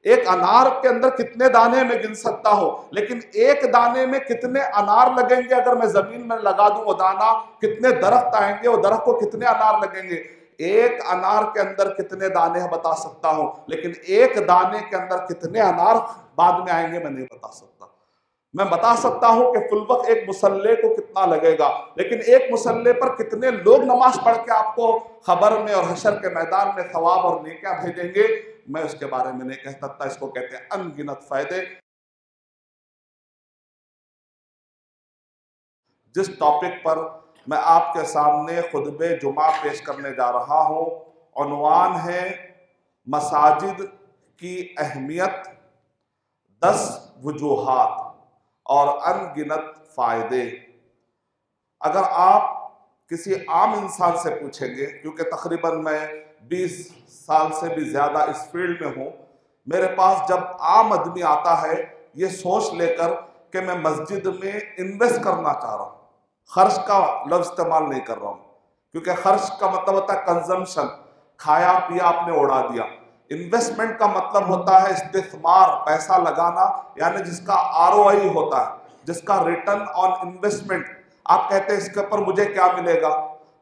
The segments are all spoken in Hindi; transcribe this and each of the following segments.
एक अनार के अंदर कितने दाने मैं गिन सकता हूं, लेकिन एक दाने में कितने अनार लगेंगे अगर मैं जमीन में लगा दूं वो दाना, कितने दरख्त आएंगे, वो दरख्त को कितने अनार लगेंगे। एक अनार के अंदर कितने दाने हैं बता सकता हूं, लेकिन एक दाने के अंदर कितने अनार बाद में आएंगे मैं नहीं बता सकता। मैं बता सकता हूं कि फुल वक्त एक मुसल्ले को कितना लगेगा, लेकिन एक मुसल्ले पर कितने लोग नमाज पढ़ के आपको खबर में और हशर के मैदान में सवाब और नेकियां भेजेंगे, मैं उसके बारे में नहीं कह सकता। इसको कहते हैं अनगिनत फायदे। जिस टॉपिक पर मैं आपके सामने खुतबे जुमा पेश करने जा रहा हूं, उन्वान है मसाजिद की अहमियत, 10 वजूहात और अनगिनत फायदे। अगर आप किसी आम इंसान से पूछेंगे, क्योंकि तकरीबन मैं 20 साल से भी ज़्यादा इस फील्ड में हूँ, मेरे पास जब आम आदमी आता है ये सोच लेकर कि मैं मस्जिद में इन्वेस्ट करना चाह रहा हूँ, खर्च का लफ्ज़ इस्तेमाल नहीं कर रहा हूँ, क्योंकि खर्च का मतलब होता है कंजम्पशन, खाया पिया आपने उड़ा दिया। इन्वेस्टमेंट का मतलब होता है इस्तिस्मार, पैसा लगाना, यानी जिसका आरओआई होता है, जिसका रिटर्न ऑन इन्वेस्टमेंट। आप कहते हैं इसके ऊपर मुझे क्या मिलेगा,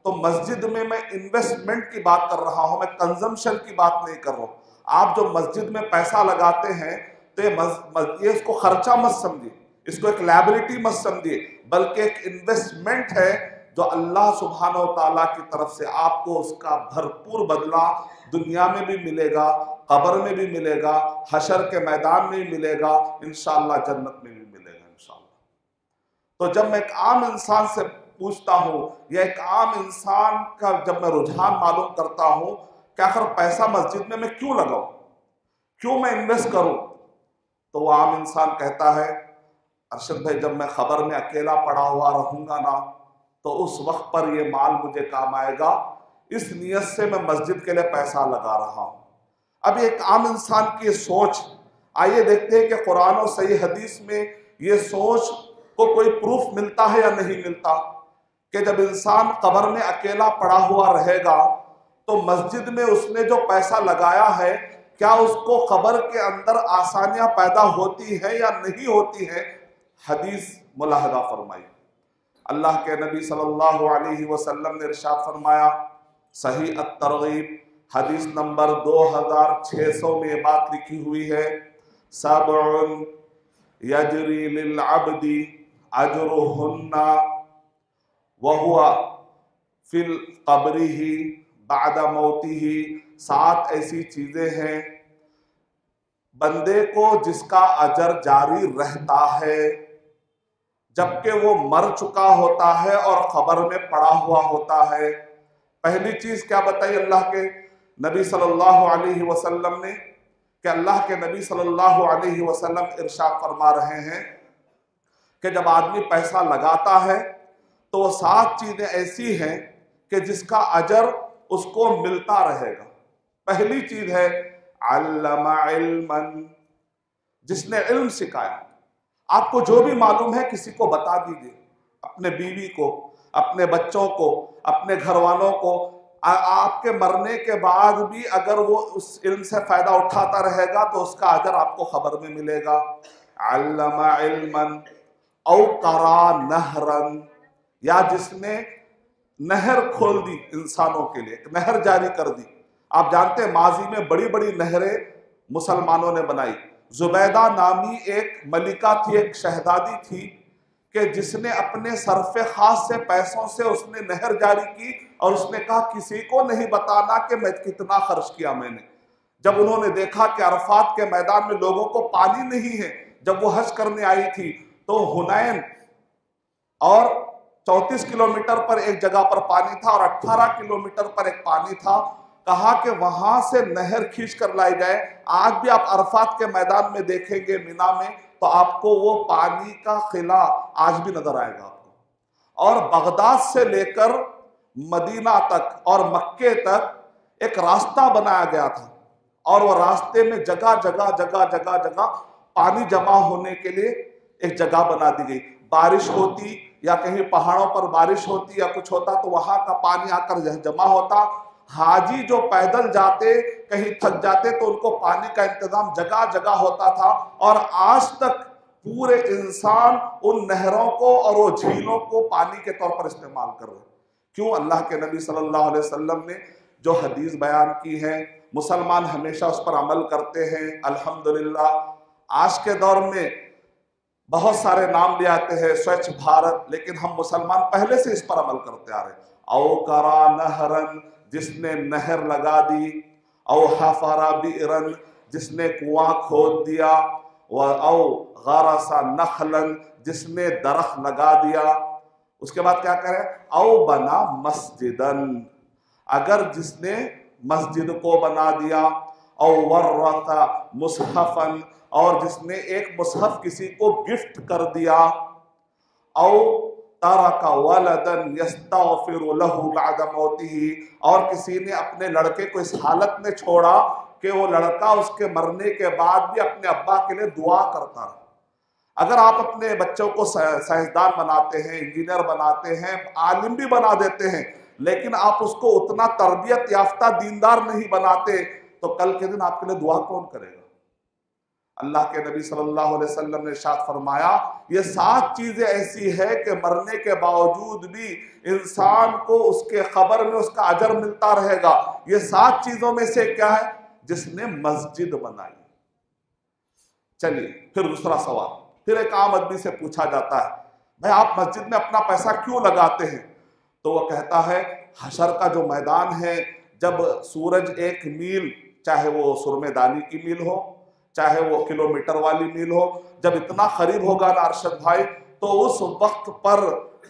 तो मस्जिद में मैं इन्वेस्टमेंट की बात कर रहा हूं, मैं कंजम्पशन की बात नहीं कर रहा हूं। आप जो मस्जिद में पैसा लगाते हैं तो ये इसको खर्चा मत समझिए, इसको एक लायबिलिटी मत समझिए, बल्कि एक इन्वेस्टमेंट है जो अल्लाह सुब्हानहू व तआला की तरफ से आपको उसका भरपूर बदला दुनिया में भी मिलेगा, कब्र में भी मिलेगा, हशर के मैदान में भी मिलेगा, इंशाअल्लाह जन्नत में भी मिलेगा इंशाअल्लाह। तो जब मैं एक आम इंसान से पूछता हूँ या एक आम इंसान का जब मैं रुझान मालूम करता हूँ कि आखिर पैसा मस्जिद में मैं क्यों लगाऊं, क्यों मैं इन्वेस्ट करूं, तो वो आम इंसान कहता है अरशद भाई जब मैं खबर में अकेला पड़ा हुआ रहूंगा ना तो उस वक्त पर ये माल मुझे काम आएगा, इस नियत से मैं मस्जिद के लिए पैसा लगा रहा हूं। अब एक आम इंसान की सोच, आइए देखते हैं कि कुरान और सही हदीस में ये सोच को कोई प्रूफ मिलता है या नहीं मिलता कि जब इंसान कब्र में अकेला पड़ा हुआ रहेगा तो मस्जिद में उसने जो पैसा लगाया है क्या उसको कब्र के अंदर आसानियां पैदा होती है या नहीं होती है। हदीस मुलाहदा फरमाई, अल्लाह के नबी सल्लल्लाहु अलैहि वसल्लम ने इरशाद फरमाया, सही अत-तरगीब हदीस नंबर 2600 में बात लिखी हुई है, सबउन यजरी लिल अब्दी अजरुहुन्ना व हुवा फिल कब्रिही बादा मौतिही। 7 ऐसी चीजें हैं बंदे को जिसका अजर जारी रहता है जबकि वो मर चुका होता है और कब्र में पड़ा हुआ होता है। पहली चीज क्या बताई अल्लाह के नबी सल्लल्लाहु अलैहि वसल्लम ने, कि अल्लाह के नबी सल्लल्लाहु अलैहि वसल्लम इरशाद फरमा रहे हैं कि जब आदमी पैसा लगाता है तो वो 7 चीजें ऐसी हैं कि जिसका अजर उसको मिलता रहेगा। पहली चीज है अल्लमा इल्मन, जिसने इल्म सिखाया। आपको जो भी मालूम है किसी को बता दीजिए, अपने बीवी को, अपने बच्चों को, अपने घर वालों को। आपके मरने के बाद भी अगर वो उस इल्म से फायदा उठाता रहेगा तो उसका अजर आपको खबर में मिलेगा। अल्लमा इल्मन औ करा नहरन, या जिसने नहर खोल दी इंसानों के लिए, एक नहर जारी कर दी। आप जानते हैं माजी में बड़ी बड़ी नहरें मुसलमानों ने बनाई। जुबैदा नामी एक मलिका थी, एक शहजादी थी कि जिसने अपने सरफे खास से पैसों से उसने नहर जारी की और उसने कहा किसी को नहीं बताना कि मैं कितना खर्च किया मैंने। जब उन्होंने देखा कि अरफात के मैदान में लोगों को पानी नहीं है, जब वो हज करने आई थी तो हुनैन और 34 किलोमीटर पर एक जगह पर पानी था और 18 किलोमीटर पर एक पानी था। कहा कि वहां से नहर खींच कर लाई जाए। आज भी आप अरफात के मैदान में देखेंगे मिना में तो आपको वो पानी का किला आज भी नजर आएगा आपको। और बगदाद से लेकर मदीना तक और मक्के तक एक रास्ता बनाया गया था और वो रास्ते में जगह जगह जगह जगह जगह पानी जमा होने के लिए एक जगह बना दी गई। बारिश होती या कहीं पहाड़ों पर बारिश होती या कुछ होता तो वहां का पानी आकर जमा होता। हाजी जो पैदल जाते कहीं थक जाते तो उनको पानी का इंतजाम जगह जगह होता था, और आज तक पूरे इंसान उन नहरों को और वो झीलों को पानी के तौर पर इस्तेमाल कर रहे हैं। क्यों? अल्लाह के नबी सल्लल्लाहु अलैहि वसल्लम ने जो हदीस बयान की है, मुसलमान हमेशा उस पर अमल करते हैं। अल्हम्दुलिल्लाह आज के दौर में बहुत सारे नाम ले आते हैं, स्वच्छ भारत, लेकिन हम मुसलमान पहले से इस पर अमल करते आ रहे हैं। औ करा नहरन, जिसने नहर लगा दी, औ हफरा बिरन, जिसने कुआं खोद दिया, व औ गरसा नखलन, जिसने दरख्त लगा दिया। उसके बाद क्या करें? औ बना मस्जिदन, अगर जिसने मस्जिद को बना दिया, औ वर्रता मुसहफन, और जिसने एक मुसहफ किसी को गिफ्ट कर दिया, औ तारका वलदन यस्तगफिरु लहु बअद मौतिही, और किसी ने अपने लड़के को इस हालत में छोड़ा कि वो लड़का उसके मरने के बाद भी अपने अब्बा के लिए दुआ करता रहा। अगर आप अपने बच्चों को साइंसदान बनाते हैं, इंजीनियर बनाते हैं, आलिम भी बना देते हैं, लेकिन आप उसको उतना तरबियत याफ्ता दीनदार नहीं बनाते, तो कल के दिन आपके लिए दुआ कौन करेगा? अल्लाह के नबी सल्लल्लाहु अलैहि वसल्लम ने इरशाद फरमाया, ये 7 चीजें ऐसी है कि मरने के बावजूद भी इंसान को उसके खबर में उसका अजर मिलता रहेगा। ये 7 चीजों में से क्या है? जिसने मस्जिद बनाई। चलिए फिर दूसरा सवाल, फिर एक आम आदमी से पूछा जाता है, भाई आप मस्जिद में अपना पैसा क्यों लगाते हैं? तो वह कहता है, हशर का जो मैदान है, जब सूरज 1 मील, चाहे वो सुरमेदानी की मील हो, चाहे वो किलोमीटर वाली मील हो, जब इतना करीब होगा ना अरशद भाई, तो उस वक्त पर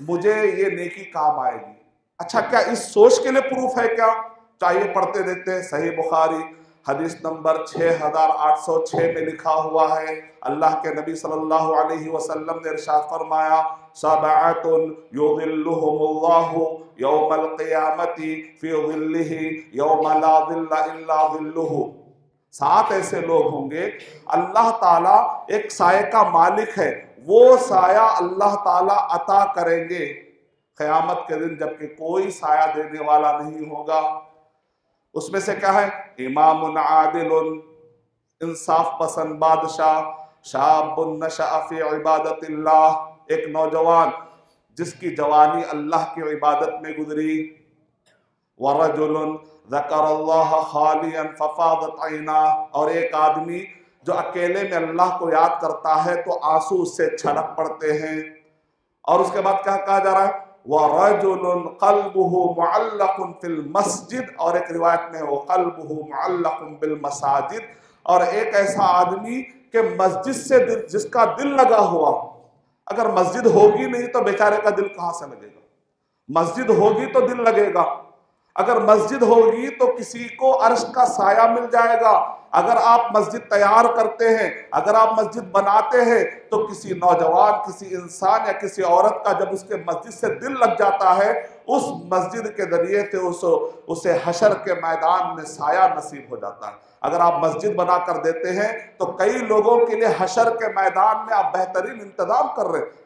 मुझे ये नेकी काम आएगी। अच्छा, क्या इस सोच के लिए प्रूफ है क्या? चाहिए पढ़ते देते हैं। सही बुखारी हदीस नंबर 6806 में लिखा हुआ है, अल्लाह के नबी सल्लल्लाहु अलैहि वसल्लम ने इरशाद फरमाया, सबअतुन युज़िल्लुहुमुल्लाहु यौमल क़ियामती फ़ी ज़िल्लिही यौम ला ज़िल्ला इल्ला ज़िल्लुहु। 7 ऐसे लोग होंगे, अल्लाह ताला एक साये का मालिक है, वो साया अल्लाह ताला अता करेंगे क़यामत के दिन, जबकि कोई साया देने वाला नहीं होगा। उसमें से क्या है? इमामुन आदिलुन, इंसाफ पसंद बादशाह, शाबुन नशअ फी इबादतिल्लाह, एक नौजवान जिसकी जवानी अल्लाह की इबादत में गुजरी, वरजुलुन ज़करल्लाह खालियन फफादत ऐना, और एक आदमी जो अकेले में अल्लाह को याद करता है तो आंसू उससे छलक पड़ते हैं। और उसके बाद क्या कहा जा रहा है? वरजुलुन क़ल्बुहु मुअल्लक़ुन फिल मस्जिद, और एक रिवायत में वो क़ल्बुहु मुअल्लक़ुन बिल मसाजिद, और एक ऐसा आदमी के मस्जिद से जिसका दिल लगा हुआ। अगर मस्जिद होगी नहीं तो बेचारे का दिल कहां से लगेगा? मस्जिद होगी तो दिल लगेगा, अगर मस्जिद होगी तो किसी को अर्श का साया मिल जाएगा। अगर आप मस्जिद तैयार करते हैं, अगर आप मस्जिद बनाते हैं, तो किसी नौजवान, किसी इंसान या किसी औरत का जब उसके मस्जिद से दिल लग जाता है, उस मस्जिद के जरिए से उसे हशर के मैदान में साया नसीब हो जाता है। अगर आप मस्जिद बना कर देते हैं तो कई लोगों के लिए हशर के मैदान में आप बेहतरीन इंतजाम कर रहे हैं।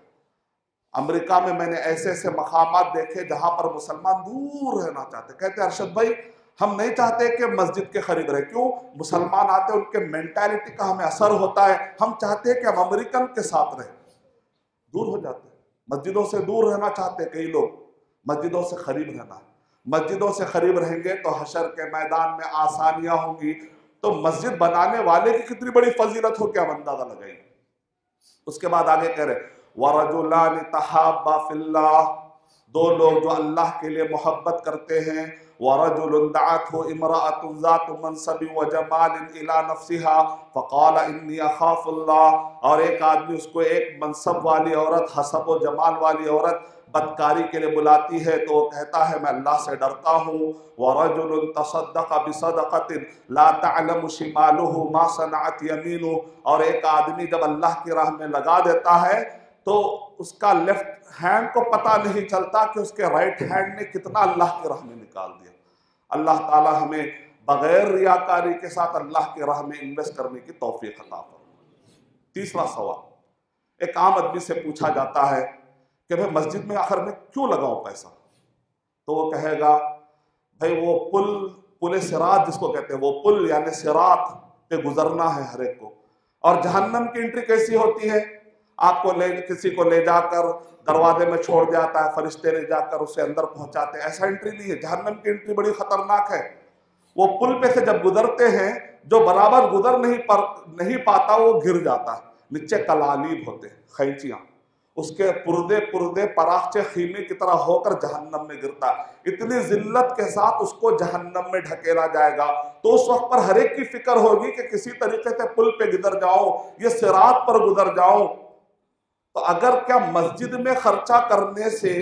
अमेरिका में मैंने ऐसे ऐसे मकामात देखे जहां पर मुसलमान दूर रहना चाहते, कहते अरशद भाई हम नहीं चाहते कि मस्जिद के करीब रहे। क्यों? मुसलमान आते हैं, उनके मेंटालिटी का हमें असर होता है, हम चाहते हैं कि हम अमेरिकन के साथ रहें। दूर हो जाते हैं, मस्जिदों से दूर रहना चाहते हैं कई लोग, मस्जिदों से करीब रहना। मस्जिदों से करीब रहेंगे तो हशर के मैदान में आसानियां होंगी। तो मस्जिद बनाने वाले की कितनी बड़ी फजीलत हो, क्या अंदाजा लगाइए। उसके बाद आगे कह रहे, वरजुलान तहाब्बा फिल्लाह, 2 लोग जो अल्लाह के लिए मोहब्बत करते हैं, वरजुलुन दअतहु इमराअतुन ज़ातु मनसबि व जमालिन इला नफ्सिहा फ़क़ाल इन्नी अख़ाफ़ुल्लाह, और एक आदमी उसको एक मनसब वाली औरत, हसब व जमाल वाली औरत बदकारी के लिए बुलाती है तो वो कहता है मैं अल्लाह से डरता हूँ। वरजुलुन तसद्दक़ बिसदक़तिन ला तअलमु शिमालुहु मा सनअत यमीनुहु, और एक आदमी जब अल्लाह की राह में लगा देता है तो उसका लेफ्ट हैंड को पता नहीं चलता कि उसके राइट हैंड ने कितना अल्लाह की राह में निकाल दिया। अल्लाह ताला हमें बगैर रियाकारी के साथ अल्लाह की राह में इन्वेस्ट करने की तौफीक अता फरमाए। तीसरा सवाल, एक आम आदमी से पूछा जाता है कि भाई मस्जिद में आखिर में क्यों लगाऊं पैसा? तो वो कहेगा भाई वो पुल पुल सिरात जिसको कहते हैं, वो पुल यानी सिरात पे गुजरना है हर एक को। और जहन्नम की एंट्री कैसी होती है? आपको किसी को ले जाकर दरवाजे में छोड़ जाता है, फरिश्ते ले जाकर उसे अंदर पहुंचाते हैं, ऐसा एंट्री नहीं है। जहन्नम की एंट्री बड़ी खतरनाक है। वो पुल पे से जब गुजरते हैं, जो बराबर गुजर नहीं पाता वो गिर जाता है। नीचे कलालीब होते हैं, खैंचियां, उसके पुर्दे पुर्दे परागचे खीमे की तरह होकर जहन्नम में गिरता है। इतनी जिल्लत के साथ उसको जहन्नम में ढकेला जाएगा। तो उस वक्त पर हर एक की फिक्र होगी कि किसी तरीके से पुल पे गुजर जाऊं, ये सिरात पर गुजर जाऊं। तो अगर क्या मस्जिद में खर्चा करने से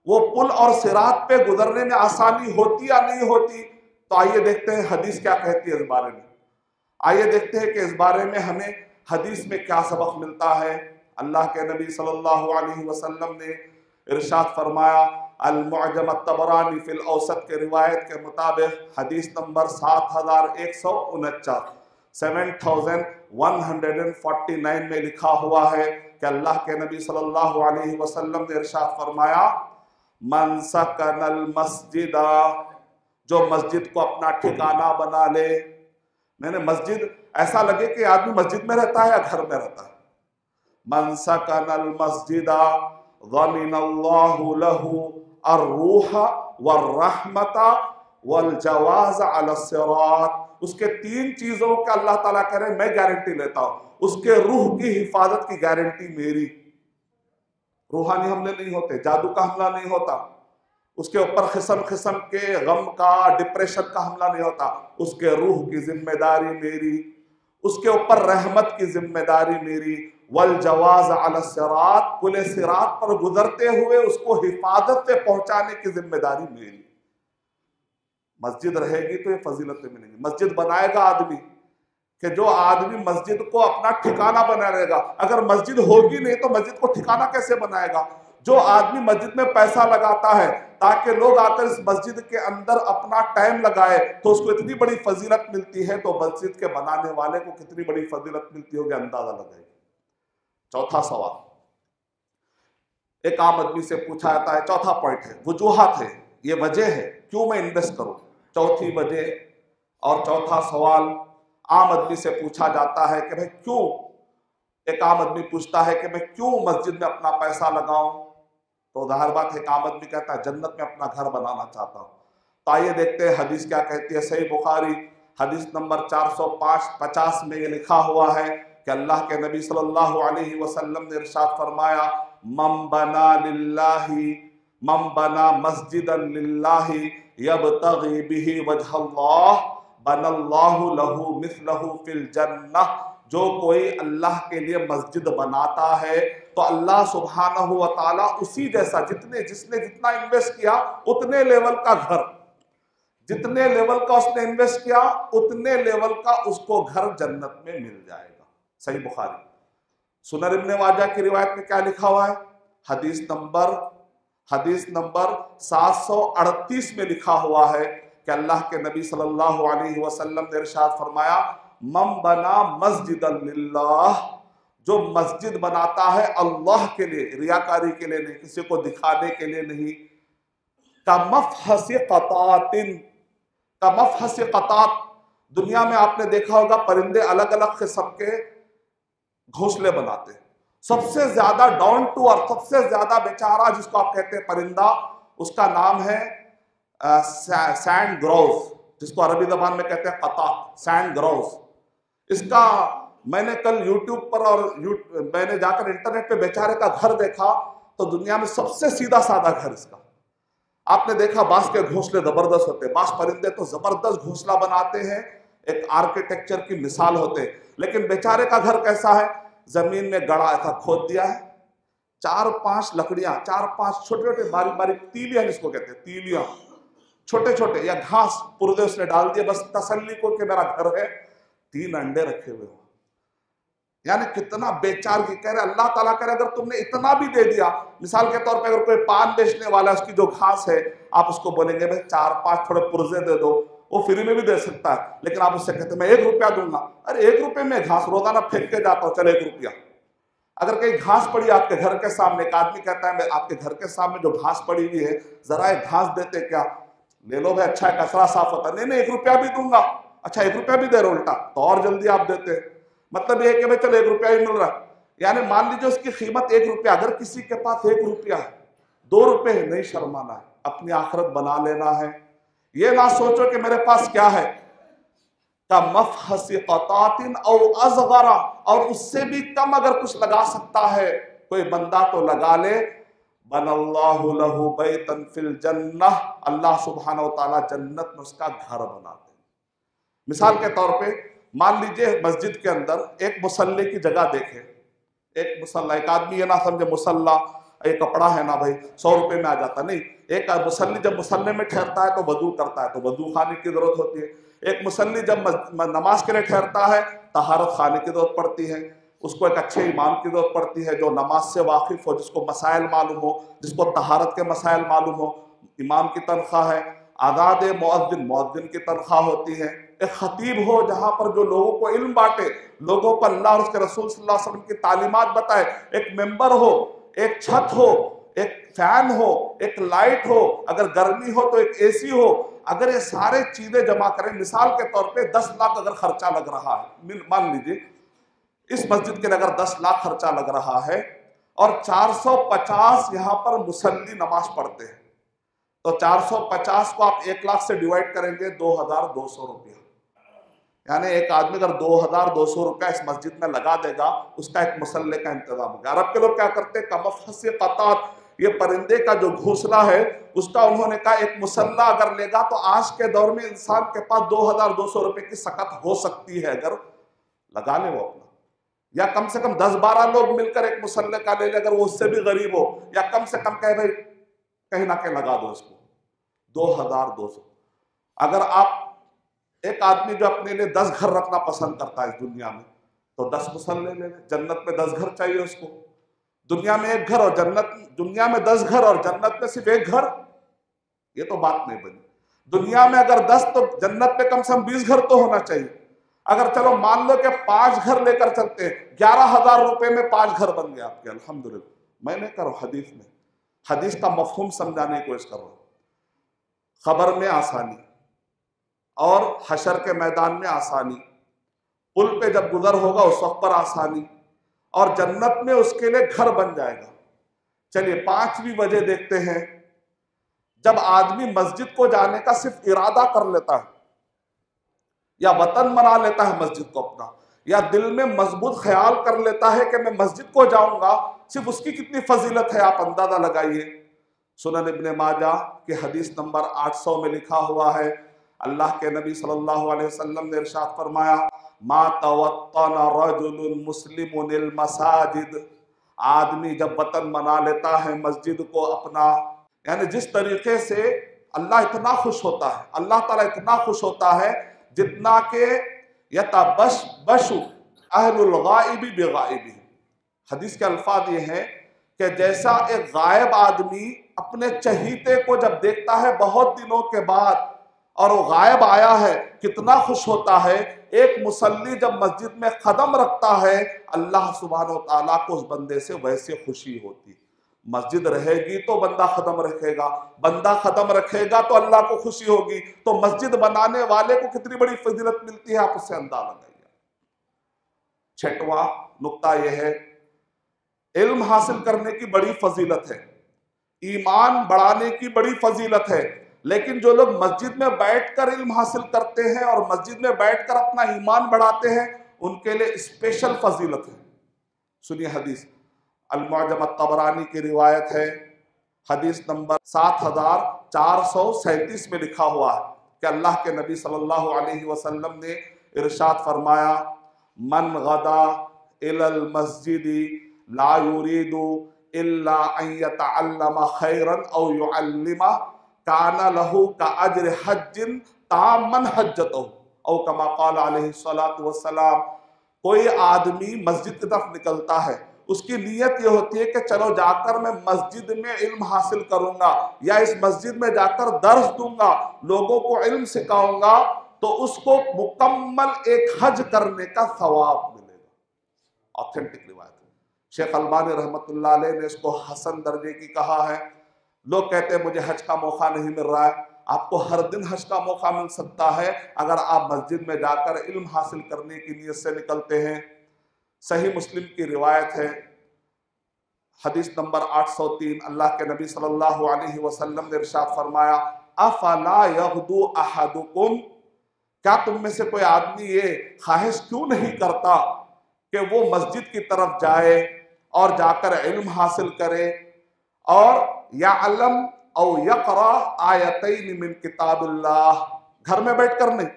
वो पुल और सिरात पे गुजरने में आसानी होती या नहीं होती? तो आइए देखते हैं हदीस क्या कहती है इस बारे में। आइए देखते हैं कि इस बारे में हमें हदीस में क्या सबक मिलता है। अल्लाह के नबी सल्लल्लाहु अलैहि वसल्लम ने इरशाद फरमाया, अल-मुअजम अत-तबरानी फिल औसत के रिवायत के मुताबिक हदीस नंबर 7149 7149 में लिखा हुआ है कि अल्लाह के नबी सल्लल्लाहु अलैहि वसल्लम ने इरशाद फरमाया, मन सकनल मस्जिदा, जो मस्जिद को अपना ठिकाना बना ले। मैंने मस्जिद ऐसा लगे कि आदमी मस्जिद में रहता है या घर में रहता है। मन सकनल मस्जिदा ज़मिनल्लाहु लहू अर्रूह वर्रहमता वल-जवाज़ अला सिरात। उसके 3 चीजों का अल्लाह ताला कह रहे मैं गारंटी लेता हूं। उसके रूह की हिफाजत की गारंटी मेरी। रूहानी हमले नहीं होते, जादू का हमला नहीं होता, उसके ऊपर किस्म किस्म के गम का, डिप्रेशन का हमला नहीं होता। उसके रूह की जिम्मेदारी मेरी, उसके ऊपर रहमत की जिम्मेदारी मेरी। वल जवाज अला सिरात, पुल सिरात पर गुजरते हुए उसको हिफाजत से पहुंचाने की जिम्मेदारी मेरी। मस्जिद रहेगी तो ये फजीलतें मिलेंगी। मस्जिद बनाएगा आदमी, कि जो आदमी मस्जिद को अपना ठिकाना बना लेगा। अगर मस्जिद होगी नहीं तो मस्जिद को ठिकाना कैसे बनाएगा? जो आदमी मस्जिद में पैसा लगाता है ताकि लोग आकर इस मस्जिद के अंदर अपना टाइम लगाए, तो उसको इतनी बड़ी फजीलत मिलती है, तो मस्जिद के बनाने वाले को कितनी बड़ी फजीलत मिलती होगी, अंदाजा लगाइए। चौथा सवाल एक आम आदमी से पूछा जाता है। चौथा पॉइंट है वजूहात है, ये वजह है क्यों मैं इन्वेस्ट करूं। चौथी वजह और चौथा सवाल आम आदमी से पूछा जाता है कि भाई क्यों, एक आम आदमी पूछता है कि मैं क्यों मस्जिद में अपना पैसा लगाऊं। तो जाहिर बात है, एक आम आदमी कहता है जन्नत में अपना घर बनाना चाहता हूं। तो आइए देखते हैं हदीस क्या कहती है। सही बुखारी हदीस नंबर 450 में ये लिखा हुआ है कि अल्लाह के नबी सल्लल्लाहु अलैहि वसल्लम ने इरशाद फरमाया, मम बना मस्जिदन लिल्लाहि यबतगी बिही वजहल्लाह बनल्लाहु लहू मिस्लहु फिल जन्नह। जो कोई अल्लाह के लिए मस्जिद बनाता है तो अल्लाह सुब्हानहू व तआला उसी जैसा, जिसने जितना इन्वेस्ट किया उतने लेवल का घर, जितने लेवल का उसने इन्वेस्ट किया उतने लेवल का उसको घर जन्नत में मिल जाएगा। सही बुखारी सुनन इब्न माजा की रिवायत में क्या लिखा हुआ है? हदीस नंबर 738 में लिखा हुआ है कि अल्लाह के नबी सल्लल्लाहु अलैहि वसल्लम ने इरशाद फरमाया, मम बना मस्जिदन लिल्लाह, जो मस्जिद बनाता है अल्लाह के लिए, रियाकारी के लिए नहीं, किसी को दिखाने के लिए नहीं, का मफहस क़तात। दुनिया में आपने देखा होगा परिंदे अलग अलग किस्म के घोंसले बनाते हैं। सबसे ज्यादा डाउन टू अर्थ, सबसे ज्यादा बेचारा जिसको आप कहते हैं परिंदा, उसका नाम है सैंड ग्राउस, जिसको अरबी जबान में कहते हैं क़तात, सैंड ग्राउस। इसका मैंने कल यूट्यूब पर और मैंने जाकर इंटरनेट पे बेचारे का घर देखा, तो दुनिया में सबसे सीधा साधा घर इसका। आपने देखा बांस के घोंसले जबरदस्त होते हैं, बांस परिंदे तो जबरदस्त घोंसला बनाते हैं, एक आर्किटेक्चर की मिसाल होते हैं। लेकिन बेचारे का घर कैसा है? जमीन में गड़ा ऐसा खोद दिया है, 4-5 लकड़ियां, 4-5 छोटे छोटे बारीक बारीक तीलियां, जिसको कहते हैं तीलियां, छोटे छोटे या घास पुर्दे उसने डाल दिए, बस तसल्ली को कि मेरा घर है। 3 अंडे रखे हुए हो, यानी कितना बेचार की कह रहे। अल्लाह ताला कह रहे अगर तुमने इतना भी दे दिया, मिसाल के तौर पे अगर कोई पान बेचने वाला उसकी जो घास है, आप उसको बोलेंगे भाई 4-5 थोड़े पुर्जे दे दो, वो फ्री में भी दे सकता है। लेकिन आप उससे कहते मैं 1 रुपया दूंगा। अरे 1 रुपये में घास रोजाना फेंक के जाता हूँ, चल 1 रुपया। अगर कहीं घास पड़ी आपके घर के सामने, एक आदमी कहता है मैं आपके घर के सामने जो घास पड़ी हुई है जरा एक घास देते क्या, ले लो भाई, अच्छा है, कचरा साफ होता है। नहीं नहीं, 1 रुपया भी दूंगा। अच्छा 1 रुपया भी दे रहे हो उल्टा, तो और जल्दी आप देते हैं। मतलब ये है कि भाई चलो 1 रुपया ही मिल रहा है, यानी मान लीजिए उसकी कीमत 1 रुपया, अगर किसी के पास 1 रुपया है, 2 रुपए है, नहीं शर्माना है, अपनी आखिरत बना लेना है। ये ना सोचो कि मेरे पास क्या है, कमफ़हसी क़तातिन औ अज़ग़रा, और उससे भी कम अगर कुछ लगा सकता है कोई बंदा तो लगा ले। बनल्लाहु लहू बैतन फिल जन्नह, अल्लाह सुब्हानहू व तआला जन्नत में उसका घर बनाते हैं। मिसाल के तौर पे मान लीजिए मस्जिद के अंदर एक मुसल्ले की जगह देखें, एक मुसल्ला, एक आदमी ये ना समझे मुसल्ला एक कपड़ा है ना भाई 100 रुपए में आ जाता, नहीं। एक मुसल्ली जब मुसल्ले में ठहरता है तो वजू करता है, तो वजू खाने की जरूरत होती है। एक मुसल्ली जब नमाज के लिए ठहरता है, तहारत खाने की जरूरत पड़ती है। उसको एक अच्छे इमाम की जरूरत पड़ती है जो नमाज से वाकिफ हो, जिसको मसाइल मालूम हो, जिसको तहारत के मसाइल मालूम हो। इमाम की तनख्वाह है, आज़ाद मुअज्जिन, मुअज्जिन की तनख्वाह होती है। एक खतीब हो जहां पर जो लोगों को इल्म बांटे, लोगों को अल्लाह और उसके रसूल सल्लल्लाहु अलैहि वसल्लम की तालीमात बताए। एक मेंबर हो, एक छत हो, एक फैन हो, एक लाइट हो, अगर गर्मी हो तो एक एसी हो। अगर ये सारे चीजें जमा करें, मिसाल के तौर पे 10 लाख अगर खर्चा लग रहा है, मान लीजिए इस मस्जिद के लिए अगर 10 लाख खर्चा लग रहा है और 450 यहाँ पर मुसल्ली नमाज पढ़ते हैं, तो 450 को आप 1 लाख से डिवाइड करेंगे, 2200 रुपया। यानी एक आदमी अगर 2200 रुपया इस मस्जिद में लगा देगा, उसका एक मुसल्ले का इंतजाम होगा। अरब के लोग क्या करते हैं, कमफ़हसी क़तात, ये परिंदे का जो घोंसला है उसका उन्होंने कहा एक मुसल्ला अगर लेगा तो आज के दौर में इंसान के पास 2200 रुपए की सकत हो सकती है, अगर लगा ले वो अपना। या कम से कम 10-12 लोग मिलकर एक मुसल्ले का ले ले, अगर वो उससे भी गरीब हो, या कम से कम कहे भाई कहीं ना कहीं लगा दो इसको, 2200। अगर आप एक आदमी जो अपने लिए 10 घर रखना पसंद करता है इस दुनिया में, तो 10 मुसल्ले ले ले। जन्नत में 10 घर चाहिए उसको। दुनिया में 1 घर और जन्नत, दुनिया में 10 घर और जन्नत में सिर्फ 1 घर, ये तो बात नहीं बनी। दुनिया में अगर 10 तो जन्नत में कम से कम 20 घर तो होना चाहिए। अगर चलो मान लो कि 5 घर लेकर चलते हैं, 11,000 रुपए में 5 घर बन गए आपके, अल्हम्दुलिल्लाह। मैं नहीं कर रहा, हदीस में, हदीस का मफहूम समझाने की कोशिश कर रहा हूं। खबर में आसानी और हशर के मैदान में आसानी, पुल पे जब गुजर होगा उस वक्त पर आसानी, और जन्नत में उसके लिए घर बन जाएगा। चलिए 5वीं वजह देखते हैं। जब आदमी मस्जिद को जाने का सिर्फ इरादा कर लेता है, या वतन बना लेता है मस्जिद को अपना, या दिल में मजबूत ख्याल कर लेता है कि मैं मस्जिद को जाऊंगा, सिर्फ उसकी कितनी फजीलत है आप अंदाजा लगाइए। सुनन इब्ने माजा के हदीस नंबर 800 में लिखा हुआ है, अल्लाह के नबी सल्लल्लाहु अलैहि वसल्लम ने इरशाद फरमाया, मा तवत्तना रजुलुन मुस्लिमुनिल मसाजिद, आदमी जब वतन बना लेता है मस्जिद को अपना, यानी जिस तरीके से अल्लाह इतना खुश होता है, अल्लाह ताला इतना खुश होता है जितना के यतबशबशु अहलुल गाइबी बिगाइबी। हदीस के अल्फाज ये हैं कि जैसा एक गायब आदमी अपने चहीते को जब देखता है बहुत दिनों के बाद और वो गायब आया है, कितना खुश होता है। एक मुसल्ली जब मस्जिद में कदम रखता है, अल्लाह सुब्हानहू तआला को उस बंदे से वैसे खुशी होती। मस्जिद रहेगी तो बंदा कदम रखेगा, बंदा कदम रखेगा तो अल्लाह को खुशी होगी। तो मस्जिद बनाने वाले को कितनी बड़ी फजीलत मिलती है, आप उससे अंदाजा लगाइए। 6वां नुक्ता यह है, इल्म हासिल करने की बड़ी फजीलत है, ईमान बढ़ाने की बड़ी फजीलत है, लेकिन जो लोग मस्जिद में बैठकर इल्म हासिल करते हैं और मस्जिद में बैठकर अपना ईमान बढ़ाते हैं, उनके लिए स्पेशल फजीलत है। सुनिए हदीस, अल-मुअजम अत-तबरानी की रिवायत है, हदीस नंबर 7437 में लिखा हुआ है कि अल्लाह के नबी सल्लल्लाहु अलैहि वसल्लम ने इरशाद फरमाया, मन गदा इलल मस्जिदी ला युरीदु इल्ला अन यतअल्लम खैरन औ युअल्लिमा काना लहू का अज्र हज्जिन तामन हज्जतहु औ कमा क़ाल अलैहि सलातु वस्सलाम। कोई आदमी मस्जिद की तरफ निकलता है, उसकी नीयत ये होती है कि चलो जाकर मैं मस्जिद में इल्म हासिल करूंगा, या इस मस्जिद में जाकर दर्स दूंगा, लोगों को इल्म सिखाऊंगा, तो उसको मुकम्मल एक हज करने का सवाब मिलेगा। ऑथेंटिक रिवायत है। शेख अलबानी रहमतुल्लाह अलैह ने इसको हसन दर्जे की कहा है। लोग कहते हैं मुझे हज का मौका नहीं मिल रहा है, आपको हर दिन हज का मौका मिल सकता है अगर आप मस्जिद में जाकर इल्म हासिल करने की नीयत से निकलते हैं। सही मुस्लिम की रिवायत है, हदीस नंबर 803, अल्लाह के नबी सल्लल्लाहु अलैहि वसल्लम ने इरशाद फरमाया, अफला यग़दु अहदुकुम, क्या तुम में से कोई आदमी ये ख्वाहिश क्यों नहीं करता कि वो मस्जिद की तरफ जाए और जाकर इल्म हासिल करे और यअलम औ यक़रा आयतैन मिन किताबिल्लाह, घर में बैठकर नहीं,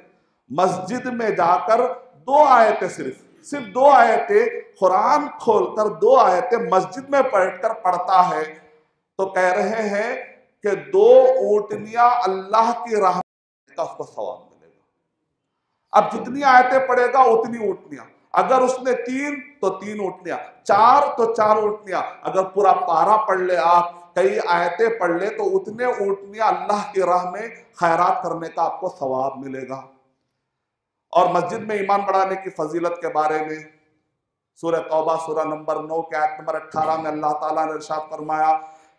मस्जिद में जाकर 2 आयतें, सिर्फ 2 आयतें, कुरान खोलकर 2 आयतें मस्जिद में बैठकर पढ़ता है तो कह रहे हैं कि 2 ऊँटनियां अल्लाह की राह का उसको सवाब मिलेगा। अब जितनी आयतें पढ़ेगा उतनी ऊँटनियां, अगर उसने 3 तो 3 ऊँटनियां, 4 तो 4 ऊँटनियां, अगर पूरा पारा पढ़ ले आप, कई आयतें पढ़ ले तो उतने ऊँटनियां अल्लाह की राह में खैरात करने का आपको सवाब मिलेगा। और मस्जिद में ईमान बढ़ाने की फजीलत के बारे में सूरह तौबा सूरह नंबर 9 के आयत नंबर 18 में अल्लाह ताला ने इरशाद फरमाया,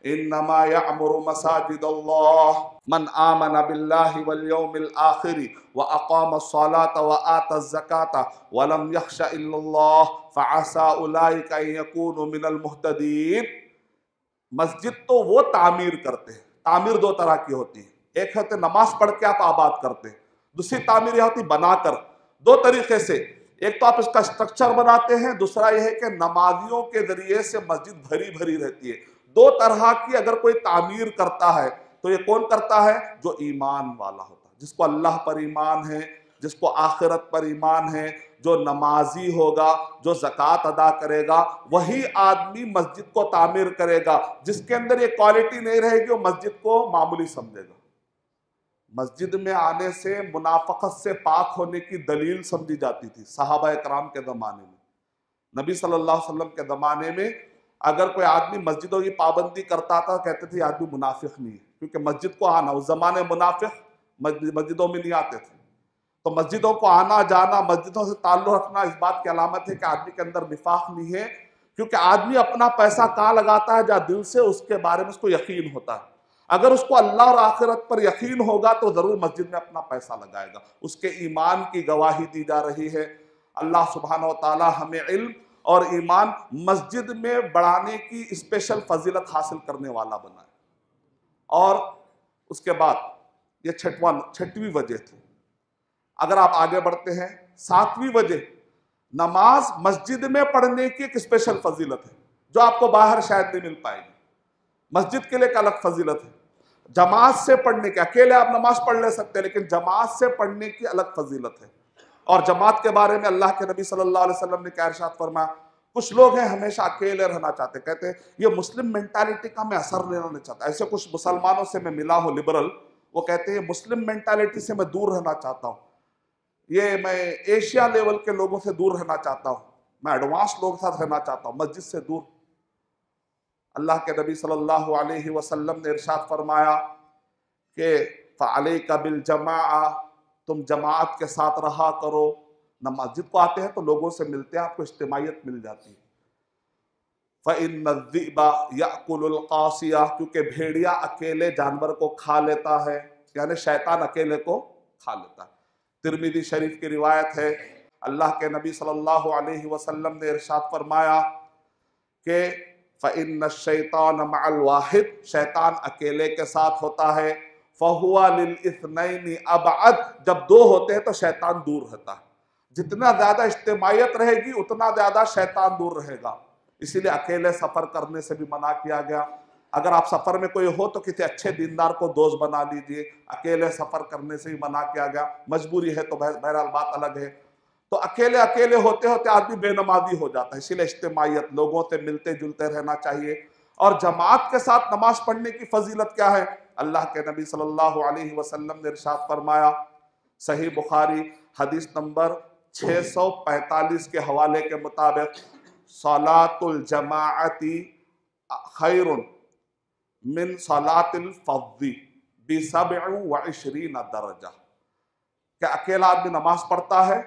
इन्नमा यअमुरु मसाजिदल्लाह मन आमन बिल्लाहि वल यौमिल आखिर व अक़ामस्सलाता व आतज़्ज़काता व लम यख़्शा इल्लल्लाह फ़असा उलाइका अन यकूनु मिनल मुहतदीन। मस्जिद तो वो तामीर करते हैं, तामीर 2 तरह की होती है, एक होते नमाज पढ़ के आप आबाद करते हैं, दूसरी तामीर यह होती बनाकर। 2 तरीके से, एक तो आप इसका स्ट्रक्चर बनाते हैं, दूसरा यह है कि नमाजियों के जरिए से मस्जिद भरी भरी रहती है। 2 तरह की अगर कोई तामीर करता है तो ये कौन करता है? जो ईमान वाला होता है, जिसको अल्लाह पर ईमान है, जिसको आखिरत पर ईमान है, जो नमाजी होगा, जो ज़कात अदा करेगा, वही आदमी मस्जिद को तामीर करेगा। जिसके अंदर ये क्वालिटी नहीं रहेगी वो मस्जिद को मामूली समझेगा। मस्जिद में आने से मुनाफकत से पाक होने की दलील समझी जाती थी सहाबा इकराम के ज़माने में। नबी सल्लल्लाहु अलैहि वसल्लम के ज़माने में अगर कोई आदमी मस्जिदों की पाबंदी करता था, कहते थे आदमी मुनाफिक नहीं है, क्योंकि मस्जिद को आना, उस ज़माने मुनाफिक मस्जिदों में नहीं आते थे। तो मस्जिदों को आना जाना, मस्जिदों से ताल्लुक़ रखना इस बात की अलामत है कि आदमी के अंदर निफाक नहीं है, क्योंकि आदमी अपना पैसा कहाँ लगाता है? जहाँ दिल से उसके बारे में उसको यकीन होता है। अगर उसको अल्लाह और आखिरत पर यकीन होगा तो जरूर मस्जिद में अपना पैसा लगाएगा। उसके ईमान की गवाही दी जा रही है। अल्लाह सुब्हानहू व तआला हमें इल्म और ईमान मस्जिद में बढ़ाने की स्पेशल फजीलत हासिल करने वाला बनाए। और उसके बाद ये 6वीं वजह थी। अगर आप आगे बढ़ते हैं, 7वीं वजह, नमाज मस्जिद में पढ़ने की एक स्पेशल फजीलत है जो आपको बाहर शायद नहीं मिल पाएगी। मस्जिद के लिए एक अलग फजीलत है। जमात से पढ़ने की, अकेले आप नमाज पढ़ ले सकते हैं, लेकिन जमात से पढ़ने की अलग फजीलत है। और जमात के बारे में अल्लाह के नबी सल्लल्लाहु अलैहि वसल्लम ने क्या इरशाद फरमाया? कुछ लोग हैं हमेशा अकेले रहना चाहते, कहते हैं ये मुस्लिम मेंटालिटी का मैं असर लेना नहीं चाहता। ऐसे कुछ मुसलमानों से मैं मिला हूँ लिबरल, वो कहते हैं मुस्लिम मेंटालिटी से मैं दूर रहना चाहता हूँ, ये मैं एशिया लेवल के लोगों से दूर रहना चाहता हूँ, मैं एडवांस लोगों के साथ रहना चाहता हूँ, मस्जिद से दूर। अल्लाह के नबी सल्लल्लाहु अलैहि वसल्लम ने इरशाद फरमाया कि फ़अलैका बिल जमाअ, तुम जमात के साथ रहा करो। न मस्जिद को आते हैं तो लोगों से मिलते हैं, आपको इज्तिमाइयत मिल जाती है। फ़इन्न ज़िबा याकुलुल क़ासिया, क्योंकि भेड़िया अकेले जानवर को खा लेता है, यानी शैतान अकेले को खा लेता है। तिरमिज़ी शरीफ की रिवायत है, अल्लाह के नबी सल्लल्लाहु अलैहि वसल्लम ने इरशाद फरमाया कि फ़इन्न शैतान मअल वाहिद, शैतान अकेले के साथ होता है। फ़हुवा लिल इस्नैनि अबअद, जब 2 होते हैं तो शैतान दूर रहता है। जितना ज्यादा इज्तिमाइयत रहेगी उतना ज्यादा शैतान दूर रहेगा। इसीलिए अकेले सफर करने से भी मना किया गया। अगर आप सफर में कोई हो तो किसी अच्छे दीनदार को दोस्त बना लीजिए, अकेले सफर करने से भी मना किया गया। मजबूरी है तो बहरहाल बात अलग है। तो अकेले अकेले होते होते आदमी बेनमाजी हो जाता है। इसीलिए इज्तिमाइयत, लोगों से मिलते जुलते रहना चाहिए। और जमात के साथ नमाज पढ़ने की फजीलत क्या है? अल्लाह के नबी सल्लल्लाहु अलैहि वसल्लम ने इरशाद फरमाया, सही बुखारी हदीस नंबर 645 के हवाले के मुताबिक, सलातुल जमाअती खैरुन मिन सलातिल फर्दी ब27 दर्जा। क्या अकेला आदमी नमाज पढ़ता है,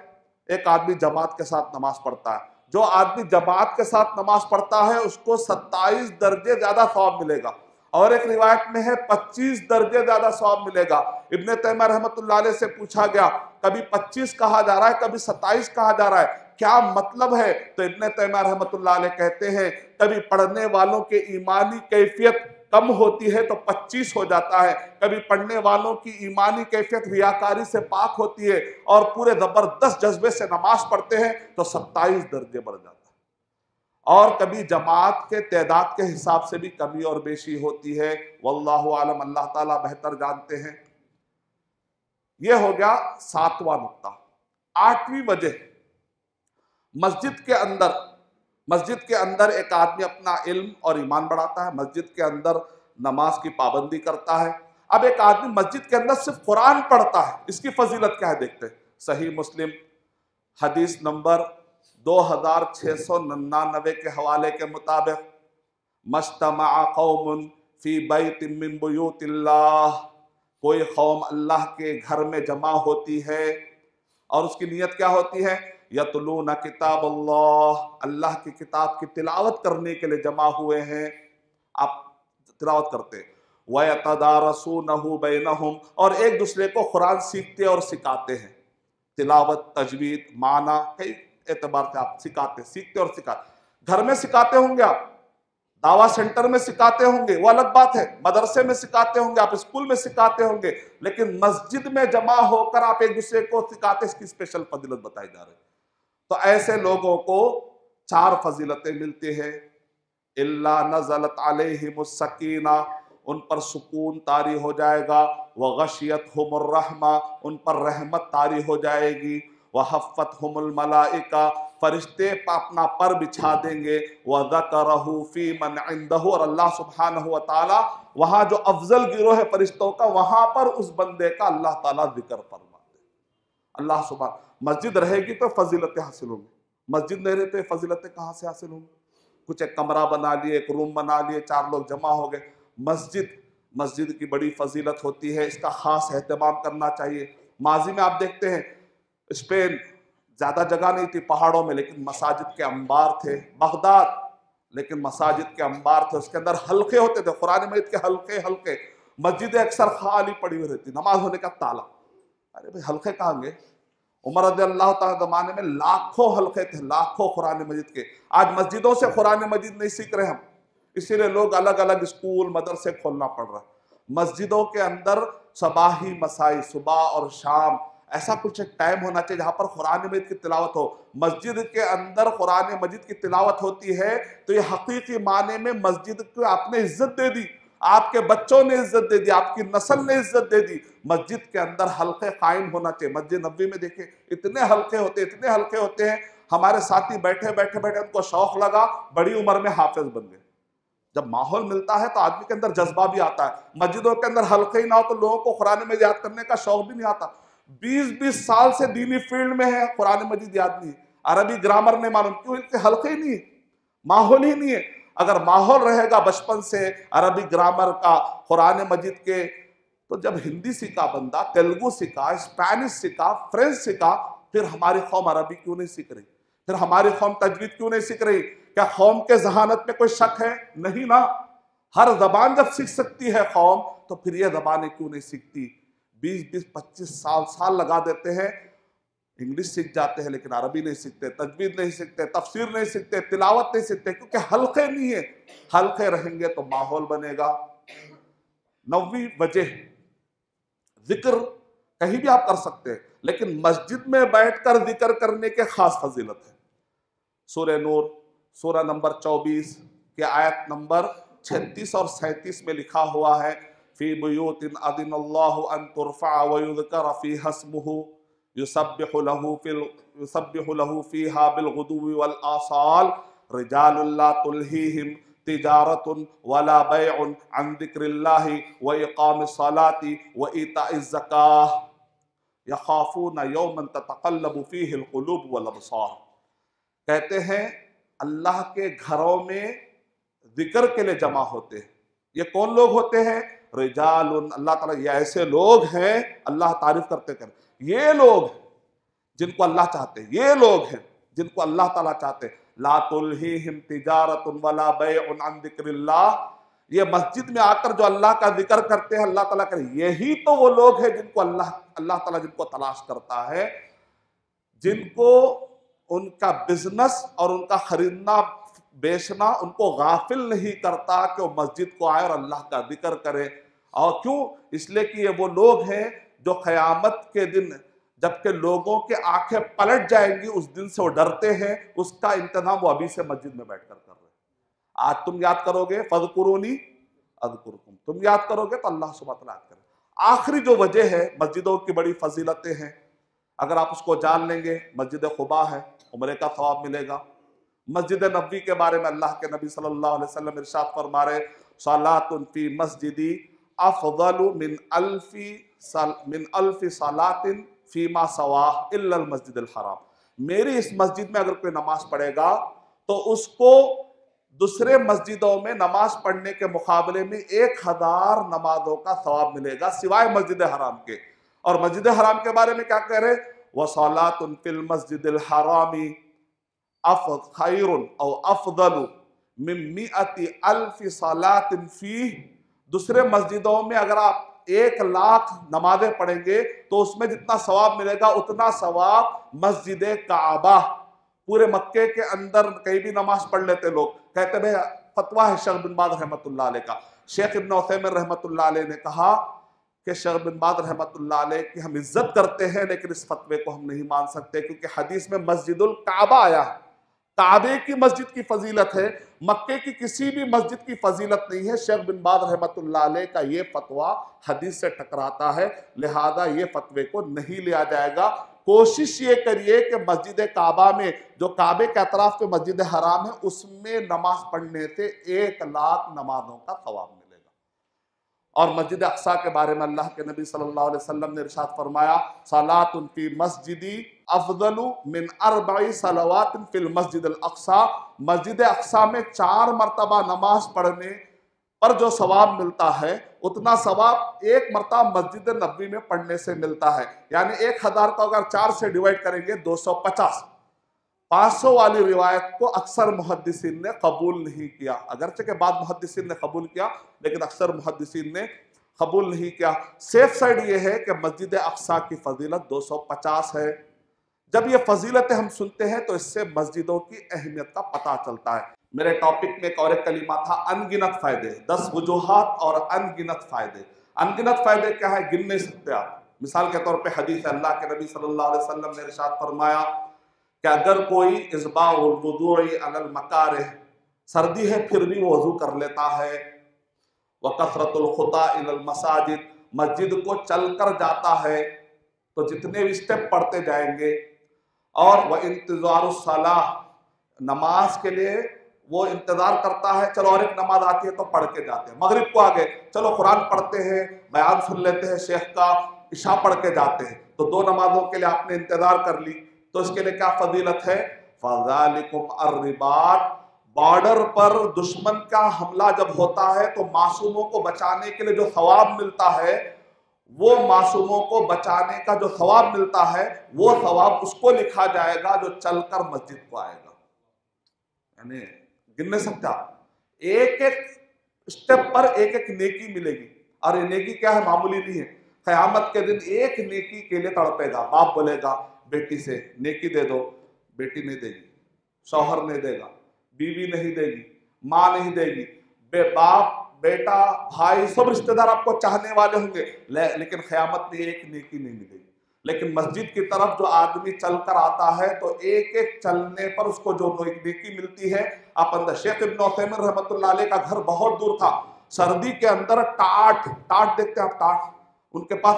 एक आदमी जमात के साथ नमाज पढ़ता है। जो आदमी जमात के साथ नमाज पढ़ता है उसको 27 दर्जे ज्यादा सवाब मिलेगा। और एक रिवायत में है 25 दर्जे ज्यादा सवाब मिलेगा। इब्ने तैमिया रहमतुल्लाह अलैह से पूछा गया, कभी 25 कहा जा रहा है, कभी 27 कहा जा रहा है, क्या मतलब है? तो इब्ने तैमिया रहमतुल्लाह अलैह कहते हैं, कभी पढ़ने वालों के ईमानी कैफियत कम होती है तो 25 हो जाता है, कभी पढ़ने वालों की ईमानी कैफियत रियाकारी से पाक होती है और पूरे जबरदस्त जज्बे से नमाज पढ़ते हैं तो 27 दर्जे बढ़ जाता है। और कभी जमात के तादाद के हिसाब से भी कमी और बेशी होती है। वल्लाहु आलम, अल्लाह ताला बेहतर जानते हैं। यह हो गया 7वां नुक्ता। 8वीं वजह, मस्जिद के अंदर एक आदमी अपना इल्म और ईमान बढ़ाता है, मस्जिद के अंदर नमाज की पाबंदी करता है। अब एक आदमी मस्जिद के अंदर सिर्फ कुरान पढ़ता है, इसकी फजीलत क्या है देखते हैं। सही मुस्लिम हदीस नंबर 2699 के हवाले के मुताबिक, मज्तमा कौमुन फी बैतिन मिन बुयूतिल्लाह, कोई कौम अल्लाह के घर में जमा होती है और उसकी नीयत क्या होती है? यतलूना किताब अल्लाह, अल्लाह की किताब की तिलावत करने के लिए जमा हुए हैं। आप तिलावत करते हैं। वयतदारसूनहु बैनहुम, और एक दूसरे को कुरान सीखते और सिखाते हैं। तिलावत, तजवीद, माना, कई एतबार से आप सीखते और सिखाते। घर में सिखाते होंगे आप, दावा सेंटर में सिखाते होंगे, वो अलग बात है, मदरसे में सिखाते होंगे आप, स्कूल में सिखाते होंगे, लेकिन मस्जिद में जमा होकर आप एक दूसरे को सिखाते, इसकी स्पेशल फजीलत बताई जा रही है। तो ऐसे लोगों को 4 फजीलतें मिलती है। इल्ला नज़लत अलैहिमुस सकीना, उन पर सुकून तारी हो जाएगा। व गशियतहुमुर रहमा, उन पर रहमत तारी हो जाएगी। व हफ़्फ़तहुमुल मलाइका, फरिश्ते अपना पर बिछा देंगे। व ज़करहु फी मन इंदहु, और अल्लाह सुब्हानहु व तआला वहाँ जो अफजल गिरोह है फरिश्तों का, वहाँ पर उस बंदे का अल्लाह ताला जिक्र फरमाते। अल्लाह सुब्हान, मस्जिद रहेगी तो फजीलतें हासिल होंगी, मस्जिद नहीं रहे तो फजीलतें कहाँ से हासिल होंगी? कुछ एक कमरा बना लिए, एक रूम बना लिए, 4 लोग जमा हो गए। मस्जिद की बड़ी फजीलत होती है, इसका खास एहतमाम करना चाहिए। माजी में आप देखते हैं स्पेन, ज्यादा जगह नहीं थी पहाड़ों में, लेकिन मसाजिद के अंबार थे। बगदाद, लेकिन मसाजिद के अंबार थे, उसके अंदर हल्के होते थे, कुरान मजीद के हल्के। मस्जिदें अक्सर खाली पड़ी हुई रहती, नमाज होने का ताला। अरे भाई हल्के कहाँ गए? उमर रज़ियल्लाहु ताला ज़माने में लाखों हल्के थे, लाखों कुरान मजीद के। आज मस्जिदों से कुरान मजीद नहीं सीख रहे हम, इसीलिए लोग अलग अलग स्कूल मदरसे खोलना पड़ रहा है। मस्जिदों के अंदर सबाही मसाई, सुबह और शाम, ऐसा कुछ एक टाइम होना चाहिए जहां पर कुरान मजीद की तिलावत हो। मस्जिद के अंदर कुरान मजीद की तिलावत होती है तो ये हकीकी माने में मस्जिद को आपने इज्जत दे दी, आपके बच्चों ने इज्जत दे दी, आपकी नस्ल ने इज्जत दे दी। मस्जिद के अंदर हल्के कायम होना चाहिए। मस्जिद नबी में देखे इतने हल्के होते हैं। हमारे साथी बैठे उनको शौक लगा, बड़ी उम्र में हाफिज बन गए। जब माहौल मिलता है तो आदमी के अंदर जज्बा भी आता है। मस्जिदों के अंदर हल्के ही ना हो तो लोगों को कुरान में याद करने का शौक भी नहीं आता। 20-20 साल से दीनी फील्ड में है, कुरान मजीद याद नहीं, अरबी ग्रामर नहीं मालूम, क्यों? इनके हल्के ही नहीं है, माहौल ही नहीं है। अगर माहौल रहेगा बचपन से अरबी ग्रामर का, कुरान मजीद के, तो जब हिंदी सीखा बंदा, तेलुगु सीखा, स्पेनिश सीखा, फ्रेंच सीखा, फिर हमारी कौम अरबी क्यों नहीं सीख रही? फिर हमारी कौम तजवीद क्यों नहीं सीख रही? क्या कौम के जहानत में कोई शक है? नहीं ना। हर जबान जब सीख सकती है कौम, तो फिर ये जबानें क्यों नहीं सीखती? 20-25 साल लगा देते हैं, इंग्लिश सीख जाते हैं लेकिन अरबी नहीं सीखते, तजवीद नहीं सीखते, तफसीर नहीं सीखते, तिलावत नहीं सीखते, क्योंकि हल्के नहीं है। हल्के रहेंगे तो माहौल बनेगा। 9वीं वजह, जिक्र कहीं भी आप कर सकते हैं, लेकिन मस्जिद में बैठकर जिक्र करने के खास फजीलत है। सूरह नूर, सूरह नंबर 24 के आयत नंबर 36 और 37 में लिखा हुआ है, फी बुयूतिन अज़िनल्लाहु अन तुरफ़अ व युज़करा फ़ीहा इस्मुहु युसब्बिहु लहू फ़ीहा बिलग़ुदुव्वि वल आसाल रिजालुन ला तुल्हीहिम तिजारतुन वला बैउन अन ज़िक्रिल्लाहि व इक़ामिस सलाति व ईताइज़ ज़काह यख़ाफ़ूना यौमन ततक़ल्लबु फ़ीहिल क़ुलूब वल अबसार। कहते हैं अल्लाह के घरों में जिक्र के लिए जमा होते हैं। ये कौन लोग होते हैं? रिजालुन, अल्लाह ताला ये ऐसे लोग हैं, अल्लाह तारीफ करते कर, ये लोग जिनको अल्लाह चाहते हैं, ये लोग हैं जिनको अल्लाह ताला चाहते हैं। ला तुल्हीहिम तिजारतुन वला बैउन अन ज़िक्रिल्लाह, ये मस्जिद में आकर जो अल्लाह का जिक्र करते हैं, अल्लाह ताला करे, यही तो वो लोग हैं जिनको अल्लाह ताला जिनको तलाश करता है, जिनको उनका बिजनेस और उनका खरीदना बेचना उनको गाफिल नहीं करता कि वो मस्जिद को आए और अल्लाह का जिक्र करे। और क्यों? इसलिए कि ये वो लोग हैं जो क़यामत के दिन जबकि लोगों के आंखें पलट जाएंगी, उस दिन से वो डरते हैं, उसका इंतजाम वो अभी से मस्जिद में बैठकर कर रहे हैं। आज तुम याद करोगे, फज़कुरूनी अज़कुरुकुम, तुम याद करोगे तो अल्लाह सुब्हानहू व तआला याद करे। आखिरी जो वजह है, मस्जिदों की बड़ी फजीलतें हैं, अगर आप उसको जान लेंगे, मस्जिद खुबा है, उम्रे का सवाब मिलेगा। मस्जिद नबवी के बारे में अल्लाह के नबी सल्लल्लाहु अलैहि वसल्लम इरशाद फरमा रहे, सलातुन फी मस्जिदी अफदलु मिन अल्फी सलातिन फीमा सवाह इल्लल मस्जिदुल हराम। मेरी इस मस्जिद में अगर कोई नमाज पढ़ेगा तो उसको दूसरे मस्जिदों में नमाज पढ़ने के मुकाबले में 1000 नमाजों का सवाब मिलेगा, सिवाय मस्जिद हराम के। और मस्जिद हराम के बारे में क्या कह रहे? वसलातुन फिल मस्जिदिल हरामी खैरुन औ अफदलु मिन मिअति अल्फि सलातिन फीह। दूसरे मस्जिदों में अगर आप 1,00,000 नमाजें पढ़ेंगे तो उसमें जितना सवाब मिलेगा उतना सवाब मस्जिद काबा, पूरे मक्के के अंदर कहीं भी नमाज पढ़ लेते लोग। कहते भाई फतवा है शेख बिन बाज रहमतुल्लाह अलैह का। शेख इब्न उथैमीन रहमतुल्लाह अलैह ने कहा कि शेख बिन बाज रहमतुल्लाह अलैह की हम इज्जत करते हैं, लेकिन इस फतवे को हम नहीं मान सकते, क्योंकि हदीस में मस्जिदुल काबा आया है, काबे की मस्जिद की फजीलत है, मक्के की किसी भी मस्जिद की फजीलत नहीं है। शेख बिन बाज रहमतुल्लाह अलैह का ये फतवा हदीस से टकराता है, लिहाजा ये फतवे को नहीं लिया जाएगा। कोशिश ये करिए कि मस्जिद काबा में, जो काबे के अतराफ पे मस्जिद हराम है, उसमें नमाज पढ़ने से 1,00,000 नमाजों का सवाब मिलेगा। और मस्जिद अक्सा के बारे में अल्लाह के नबी सल्लल्लाहु अलैहि वसल्लम ने इरशाद फरमाया, सलातुन फी मस्जिदी अफदलु मिन 4 सलवातिन फिल मस्जिदिल अक्सा। मस्जिद अक्सा में 4 मरतबा नमाज पढ़ने पर जो सवाब मिलता है, उतना सवाब 1 मरतबा मस्जिद नबवी में पढ़ने से मिलता है। यानी 1000 को अगर 4 से डिवाइड करेंगे 250। 500 वाली रिवायत को अक्सर मुहद्दिसीन ने कबूल नहीं किया, अगरचे के बाद मुहद्दिसीन ने कबूल किया, लेकिन अक्सर मुहद्दिसीन ने कबूल नहीं किया। सेफ साइड ये है कि मस्जिद अक्सा की फजीलत 250 है। जब ये फजीलतें हम सुनते हैं तो इससे मस्जिदों की अहमियत का पता चलता है। मेरे टॉपिक में एक और एक कलीमा था, अनगिनत फायदे, 10 वजूहात और अनगिनत फायदे। अनगिनत फायदे क्या है, गिन नहीं सकते आप। मिसाल के तौर पे हदीस अल्लाह के नबी सल्लल्लाहु अलैहि वसल्लम ने इरशाद फरमाया कि अगर कोई इस्बाउल वुदूई अलल मकारिह, सर्दी है फिर भी वो वजू कर लेता है, व कसरतुल खुता इलल मसाजिद, मस्जिद को चल कर जाता है तो जितने भी स्टेप पढ़ते जाएंगे, और वह इंतज़ारुस सलाह, नमाज के लिए वो इंतजार करता है, चलो और एक नमाज आती है तो पढ़ के जाते हैं। मगरिब को आगे चलो कुरान पढ़ते हैं, बयान सुन लेते हैं शेख का, इशा पढ़ के जाते हैं। तो 2 नमाजों के लिए आपने इंतजार कर ली, तो इसके लिए क्या फजीलत है, फ़ज़ालिकुम अर्रिबात। बॉर्डर पर दुश्मन का हमला जब होता है तो मासूमों को बचाने के लिए जो सवाब मिलता है, वो मासूमों को बचाने का जो सवाब मिलता है, वो सवाब उसको लिखा जाएगा जो चलकर मस्जिद को आएगा। यानी गिन नहीं सकता, एक एक स्टेप पर एक एक नेकी मिलेगी। और ये नेकी क्या है, मामूली नहीं है। क़यामत के दिन एक नेकी के लिए तड़पेगा। बाप बोलेगा बेटी से नेकी दे दो, बेटी नहीं देगी, शौहर नहीं देगा, बीवी नहीं देगी, माँ नहीं देगी, बाप बेटा भाई सब रिश्तेदार आपको चाहने वाले होंगे, लेकिन क़यामत में एक नेकी नहीं मिलेगी। लेकिन मस्जिद की तरफ जो आदमी चलकर आता है तो एक एक चलने पर उसको जो नेकी मिलती है, आप अंदर। शेख इब्न उथैमीन रहमतुल्लाह अलैह का घर बहुत दूर था। सर्दी के अंदर टाट देखते हैं आप, टाट उनके पास,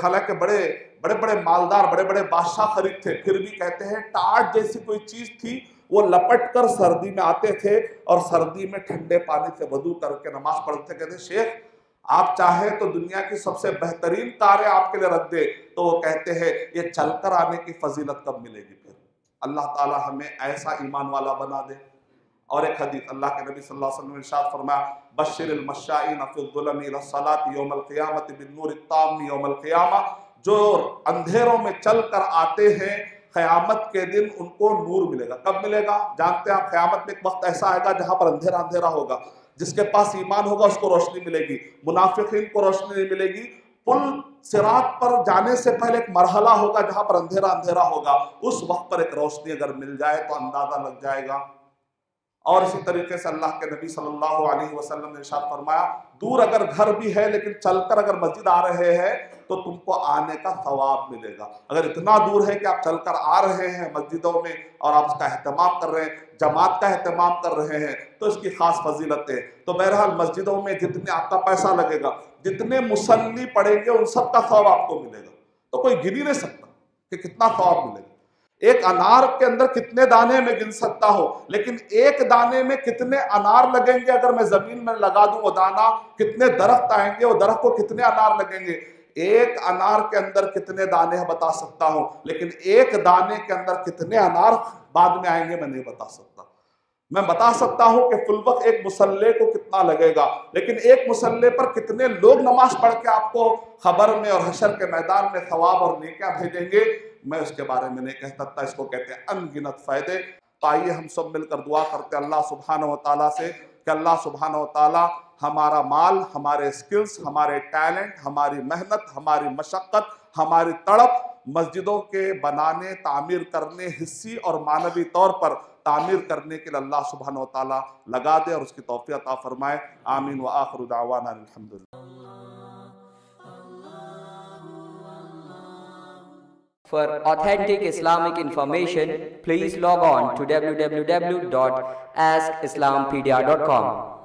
हालांकि बड़े बड़े मालदार बड़े बड़े बादशाह खरीद थे, फिर भी कहते हैं टाट जैसी कोई चीज थी, वो लपट कर सर्दी में आते थे और सर्दी में ठंडे पानी से वजू करके नमाज पढ़ते। कहते शेख आप चाहे तो दुनिया की सबसे बेहतरीन कारें आपके लिए रख दे, तो वो कहते हैं ये चलकर आने की फजीलत कब मिलेगी। फिर अल्लाह ताला हमें ऐसा ईमान वाला बना दे। और एक हदीस अल्लाह के नबी सल्लल्लाहु अलैहि वसल्लम ने इरशाद फरमाया, बश्शिरिल मशाईन फिल ज़ुलमी इला सलाति यौमल क़ियामति बिन नूरि ताम्मी यौमल क़ियामा। जो अंधेरों में चलकर आते हैं, क़यामत के दिन उनको नूर मिलेगा। कब मिलेगा जानते हैं आप? क़यामत में एक वक्त ऐसा आएगा जहां पर अंधेरा अंधेरा होगा, जिसके पास ईमान होगा उसको रोशनी मिलेगी, मुनाफिकीन को रोशनी नहीं मिलेगी। पुल सिरात पर जाने से पहले एक मरहला होगा जहां पर अंधेरा अंधेरा होगा, उस वक्त पर एक रोशनी अगर मिल जाए तो अंदाजा लग जाएगा। और इसी तरीके से अल्लाह के नबी सल्लल्लाहु अलैहि वसल्लम ने इरशाद फरमाया, दूर अगर घर भी है लेकिन चलकर अगर मस्जिद आ रहे हैं तो तुमको आने का सवाब मिलेगा। अगर इतना दूर है कि आप चलकर आ रहे हैं मस्जिदों में और आप उसका एहतमाम कर रहे हैं, जमात का एहतमाम कर रहे हैं, तो इसकी खास फजीलत है। तो बहरहाल मस्जिदों में जितने आपका पैसा लगेगा, जितने मुसल्ली पड़ेंगे, उन सब का सवाब आपको मिलेगा। तो कोई गिन ही नहीं सकता कि कितना सवाब मिलेगा। एक अनार के अंदर कितने दाने में गिन सकता हो, लेकिन एक दाने में कितने अनार लगेंगे अगर मैं जमीन में लगा दूं वो दाना, कितने दरख्त आएंगे, वो दरख्त को कितने अनार लगेंगे। एक अनार के अंदर कितने दाने हैं बता सकता हूं, लेकिन एक दाने के अंदर कितने अनार बाद में आएंगे मैं नहीं बता सकता। मैं बता सकता हूं कि फुलवक्त एक मुसल्ले को कितना लगेगा, लेकिन एक मुसल्ले पर कितने लोग नमाज पढ़ के आपको खबर में और हशर के मैदान में सवाब और नेकियां भेजेंगे, मैं उसके बारे में नहीं कह सकता। इसको कहते हैं अनगिनत फायदे। तो आइए हम सब मिलकर दुआ करते हैं अल्लाह सुब्हानहू व तआला से कि अल्लाह सुब्हानहू व तआला हमारा माल, हमारे स्किल्स, हमारे टैलेंट, हमारी मेहनत, हमारी मशक्क़त, हमारी तड़प मस्जिदों के बनाने, तामीर करने, हिस्सी और मानवी तौर पर तामीर करने के लिए अल्लाह सुब्हानहू व तआला लगा दे और उसकी तौफीक अता फरमाए। आमीन व आखिरु दावाना अल्हम्दुलिल्लाह। For authentic Islamic information, please log on to www.askislampedia.com.